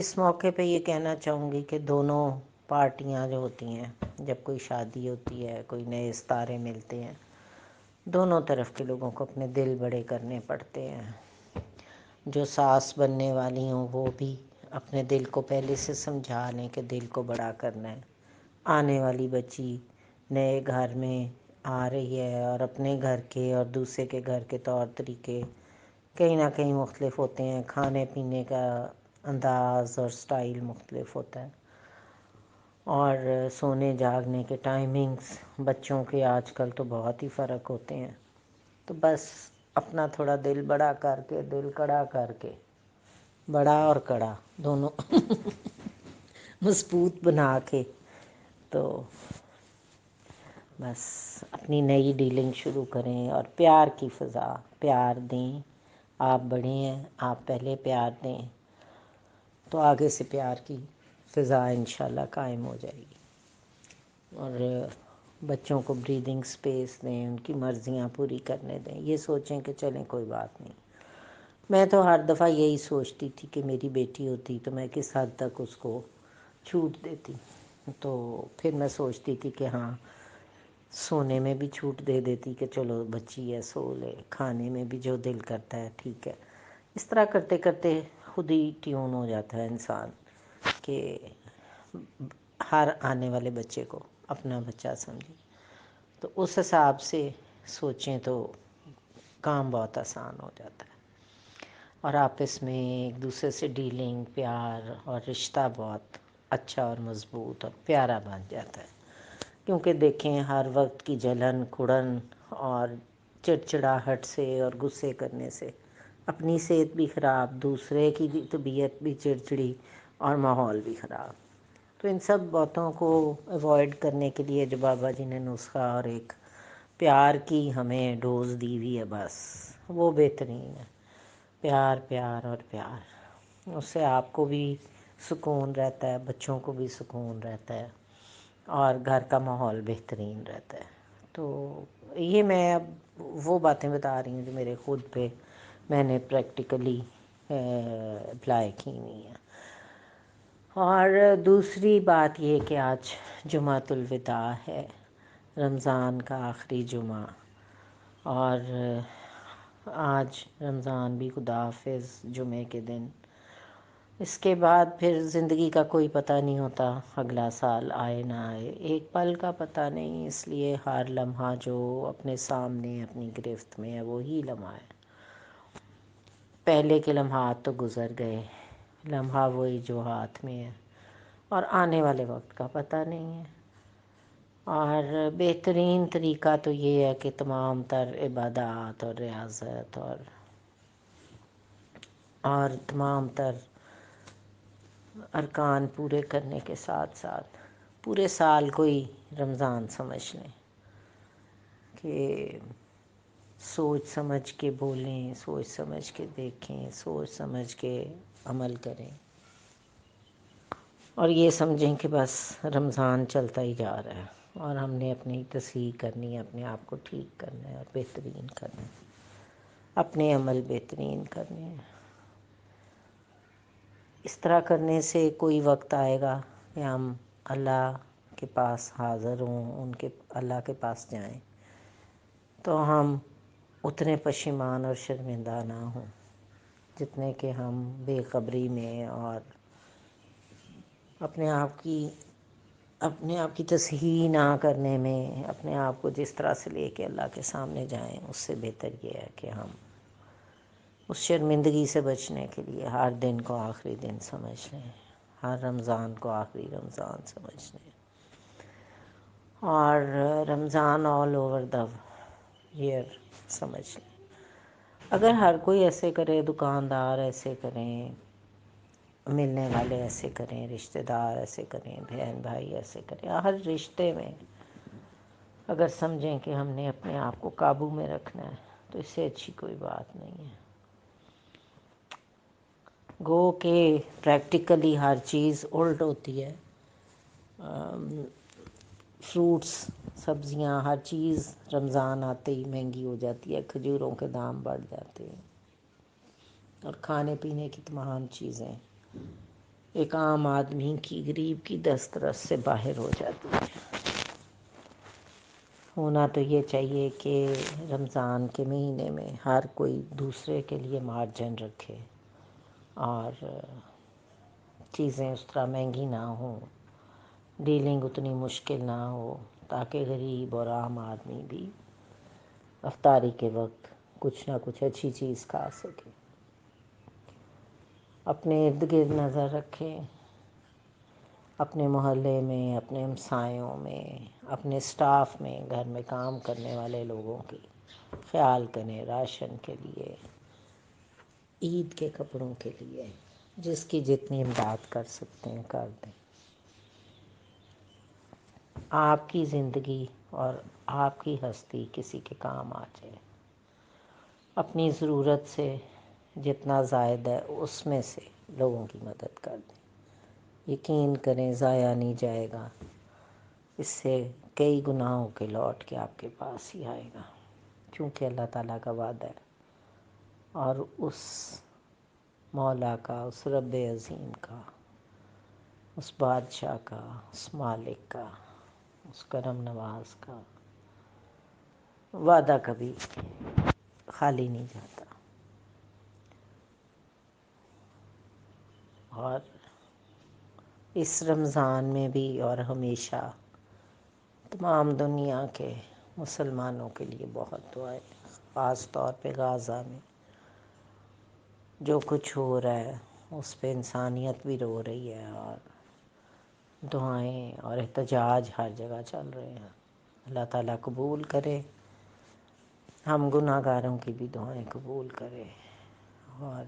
اس موقع پہ یہ کہنا چاہوں گی کہ دونوں پارٹیاں جو ہوتی ہیں، جب کوئی شادی ہوتی ہے، کوئی نئے ستارے ملتے ہیں، دونوں طرف کے لوگوں کو اپنے دل بڑے کرنے پڑتے ہیں۔ جو ساس بننے والی ہوں وہ بھی اپنے دل کو پہلے سے سمجھا لیں کہ دل کو بڑا کرنا ہے۔ آنے والی بچی نئے گھر میں آ رہی ہے اور اپنے گھر کے اور دوسرے کے گھر کے طور طریقے کہیں نہ کہیں مختلف ہوتے ہیں، کھانے پینے کا انداز اور سٹائل مختلف ہوتا ہے، اور سونے جاگنے کے ٹائمنگز بچوں کے آج کل تو بہت ہی فرق ہوتے ہیں۔ تو بس اپنا تھوڑا دل بڑا کر کے، دل کڑا کر کے، بڑا اور کڑا دونوں مضبوط بنا کے، تو بس اپنی نئی ڈیلنگ شروع کریں اور پیار کی فضا، پیار دیں۔ آپ بڑے ہیں، آپ پہلے پیار دیں تو آگے سے پیار کی فضا انشاءاللہ قائم ہو جائے گی، اور بچوں کو بریدنگ سپیس دیں، ان کی مرضیاں پوری کرنے دیں۔ یہ سوچیں کہ چلیں کوئی بات نہیں۔ میں تو ہر دفعہ یہی سوچتی تھی کہ میری بیٹی ہوتی تو میں کس حد تک اس کو چھوٹ دیتی، تو پھر میں سوچتی تھی کہ ہاں، سونے میں بھی چھوٹ دے دیتی کہ چلو بچی ہے سو لے، کھانے میں بھی جو دل کرتا ہے ٹھیک ہے۔ اس طرح کرتے کرتے خود ہی ٹیون ہو جاتا ہے انسان کہ ہر آنے والے بچے کو اپنا بچہ سمجھے، تو اس حساب سے سوچیں تو کام بہت آسان ہو جاتا ہے، اور آپس میں ایک دوسرے سے ڈیلنگ، پیار اور رشتہ بہت اچھا اور مضبوط اور پیارا بن جاتا ہے۔ کیونکہ دیکھیں، ہر وقت کی جلن کڑن اور چڑچڑاہٹ سے اور غصے کرنے سے اپنی صحت بھی خراب، دوسرے کی بھی طبیعت بھی چڑچڑی اور ماحول بھی خراب۔ تو ان سب باتوں کو ایوائڈ کرنے کے لیے جو بابا جی نے نسخہ اور ایک پیار کی ہمیں ڈوز دی ہوئی ہے، بس وہ بہترین ہے۔ پیار پیار اور پیار، اس سے آپ کو بھی سکون رہتا ہے، بچوں کو بھی سکون رہتا ہے، اور گھر کا ماحول بہترین رہتا ہے۔ تو یہ میں اب وہ باتیں بتا رہی ہوں جو میرے خود پہ میں نے پریکٹیکلی اپلائی کی ہوئی ہیں۔ اور دوسری بات یہ کہ آج جمعۃ الوداع ہے، رمضان کا آخری جمعہ، اور آج رمضان بھی خدا حافظ جمعے کے دن۔ اس کے بعد پھر زندگی کا کوئی پتہ نہیں ہوتا، اگلا سال آئے نہ آئے، ایک پل کا پتہ نہیں، اس لیے ہر لمحہ جو اپنے سامنے اپنی گرفت میں ہے وہی لمحہ ہے۔ پہلے کے لمحات تو گزر گئے، لمحہ وہی جو ہاتھ میں ہے، اور آنے والے وقت کا پتہ نہیں ہے۔ اور بہترین طریقہ تو یہ ہے کہ تمام تر عبادات اور ریاضت اور تمام تر ارکان پورے کرنے کے ساتھ ساتھ پورے سال کو ہی رمضان سمجھ لیں، کہ سوچ سمجھ کے بولیں، سوچ سمجھ کے دیکھیں، سوچ سمجھ کے عمل کریں، اور یہ سمجھیں کہ بس رمضان چلتا ہی جا رہا ہے، اور ہم نے اپنی تصحیح کرنی ہے، اپنے آپ کو ٹھیک کرنا ہے اور بہترین کرنا ہے، اپنے عمل بہترین کرنے ہیں۔ اس طرح کرنے سے کوئی وقت آئے گا کہ ہم اللہ کے پاس حاضر ہوں، اللہ کے پاس جائیں، تو ہم اتنے پشیمان اور شرمندہ نہ ہوں جتنے کہ ہم بے خبری میں اور اپنے آپ کی تصحیح نہ کرنے میں، اپنے آپ کو جس طرح سے لے کے اللہ کے سامنے جائیں، اس سے بہتر یہ ہے کہ ہم اس شرمندگی سے بچنے کے لیے ہر دن کو آخری دن سمجھ لیں، ہر رمضان کو آخری رمضان سمجھ لیں، اور رمضان آل اوور دا ایئر سمجھ لیں۔ اگر ہر کوئی ایسے کرے، دکاندار ایسے کریں، ملنے والے ایسے کریں، رشتہ دار ایسے کریں، بہن بھائی ایسے کریں، ہر رشتے میں اگر سمجھیں کہ ہم نے اپنے آپ کو قابو میں رکھنا ہے، تو اس سے اچھی کوئی بات نہیں ہے۔ گو کہ پریکٹیکلی ہر چیز الٹ ہوتی ہے، فروٹس، سبزیاں، ہر چیز رمضان آتے ہی مہنگی ہو جاتی ہے، کھجوروں کے دام بڑھ جاتے ہیں، اور کھانے پینے کی تمام چیزیں ایک عام آدمی کی غریب کی دسترس سے باہر ہو جاتی ہے۔ ہونا تو یہ چاہیے کہ رمضان کے مہینے میں ہر کوئی دوسرے کے لیے مارجن رکھے اور چیزیں اس طرح مہنگی نہ ہوں، ڈیلنگ اتنی مشکل نہ ہو، تاکہ غریب اور عام آدمی بھی افطاری کے وقت کچھ نہ کچھ اچھی چیز کھا سکے۔ اپنے ارد گرد نظر رکھیں، اپنے محلے میں، اپنے ہمسایوں میں، اپنے اسٹاف میں، گھر میں کام کرنے والے لوگوں کی خیال کریں، راشن کے لیے، عید کے کپڑوں کے لیے، جس کی جتنی امداد کر سکتے ہیں کر دیں۔ آپ کی زندگی اور آپ کی ہستی کسی کے کام آ جائے۔ اپنی ضرورت سے جتنا زائد ہے اس میں سے لوگوں کی مدد کر دیں۔ یقین کریں ضائع نہیں جائے گا، اس سے کئی گناہوں کے لوٹ کے آپ کے پاس ہی آئے گا، کیونکہ اللہ تعالیٰ کا وعدہ ہے، اور اس مولا کا، اس رب عظیم کا، اس بادشاہ کا، اس مالک کا، اس کرم نواز کا وعدہ کبھی خالی نہیں جاتا۔ اور اس رمضان میں بھی اور ہمیشہ تمام دنیا کے مسلمانوں کے لیے بہت دعائیں، خاص طور پہ غازہ میں جو کچھ ہو رہا ہے اس پہ انسانیت بھی رو رہی ہے، اور دعائیں اور احتجاج ہر جگہ چل رہے ہیں۔ اللہ تعالیٰ قبول کرے، ہم گناہ گاروں کی بھی دعائیں قبول کرے، اور